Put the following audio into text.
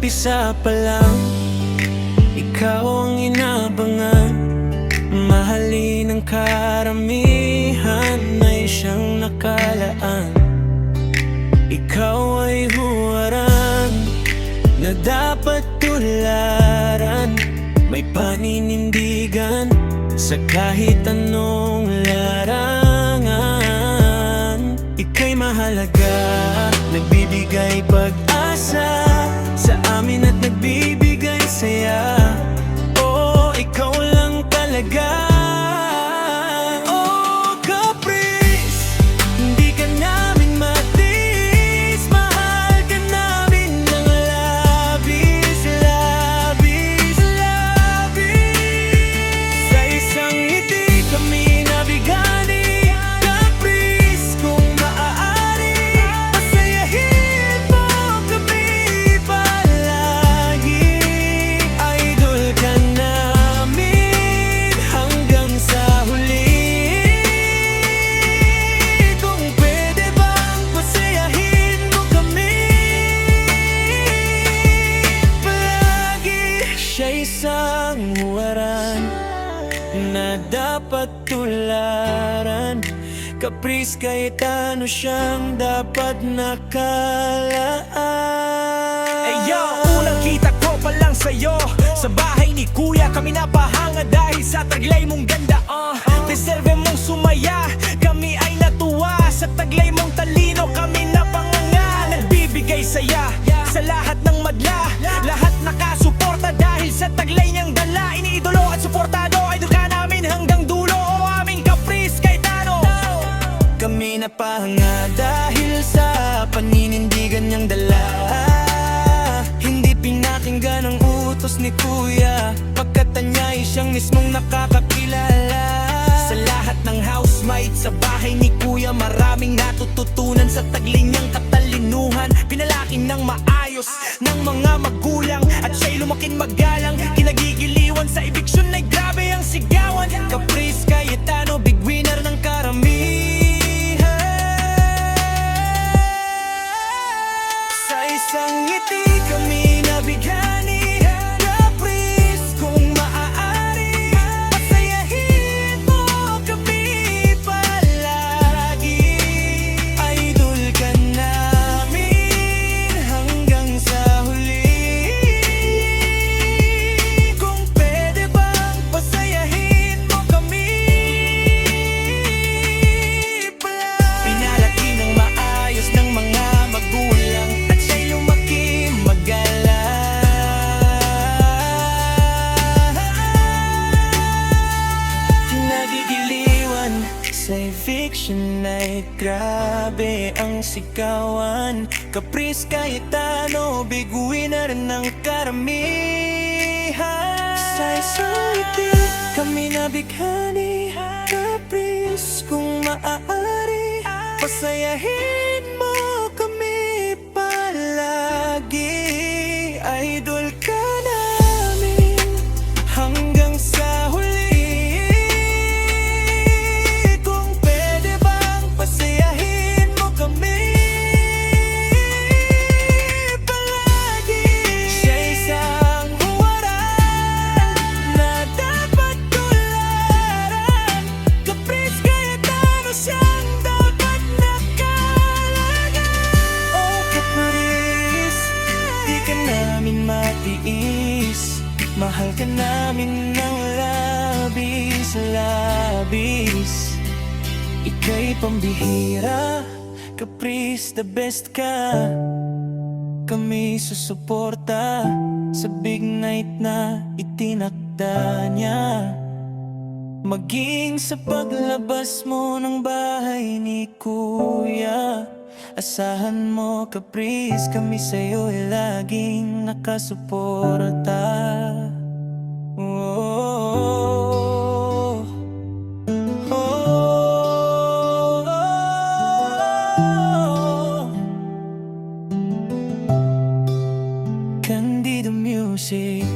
umpisa pa lang, ikaw ang inabangan. Mahalin ng karamihan ay siyang nakalaan. Ikaw ay huwarang na dapat tularan. May paninindigan sa kahit anong larangan. Ika'y mahalaga, nagbibigay pag-asa sa amin at nagbibigay saya. Oh, ikaw lang talaga. Oh, Caprice, hindi ka namin matiis. Mahal ka namin ng labis, labis, labis. Sa isang ngiti kami nabigani. Caprice, kung maaari, pasayahin mo kami palagi. Idol ka namin hanggang sa huli. Kung pwede bang pasayahin mo kami palagi. Siya isang huwaran na dapat tularan. Caprice Cayetano siyang dapat nakalaan. Eh yo, unang kita ko pa lang sa'yo sa bahay ni Kuya, kami napahanga dahil sa taglay mong ganda. Deserve mong sumaya, kami ay natuwa. Sa taglay mong talino, kami napanganga. Nagbibigay saya sa lahat ng madla, lahat nakasuporta dahil sa taglay niyang dala. Iniidolo at suportado, idol ka namin hanggang dulo. O aming Caprice Cayetano. Kami napahanga dahil sa paninindigan niyang dala. Hindi pinakinggan ang utos ni Kuya, pagkat niya ay siyang mismong nakakakilala. Sa lahat ng housemates sa bahay ni Kuya, maraming natututunan sa taglay niyang katalinuhan. Pinalaki ng maayos ng mga magulang at siya'y lumaking magalang. Kinagigiliwan sa eviction ay grabe ang sigawan. Caprice Cayetano, big winner ng karamihan. Sa isang ngiti kami nabigani. Caprice, kung maaari, pasayahin mo kami palagi. Idol ka namin hanggang sa huli. Kung pwede bang pasayahin mo kami palagi. Pinalaki ng maayos ng mga magulang at siya'y lumaki magalang. Nagigiliwan sa eviction night, grabe ang sigawan. Caprice Cayetano, big winner ng karamihan. Sa isang ngiti kami nabighani. Caprice, kung maaari, pasayahin mo kami palagi. Idol ka namin hanggang sa huli. Kung pwede bang pasayahin mo kami palagi. Siya isang huwaran na dapat tularan. Caprice Cayetano siyang dapat nakalagaan. Oh, Caprice, di ka namin matiis. Mahal ka namin ng labis, labis. Ika'y pambihira, Caprice, the best ka. Kami susuporta sa big night na itinakda niya. Maging sa paglabas mo ng bahay ni Kuya, asahan mo, Caprice, kami sa'yo ay laging nakasuporta. Oh, oh, oh. Candido Music.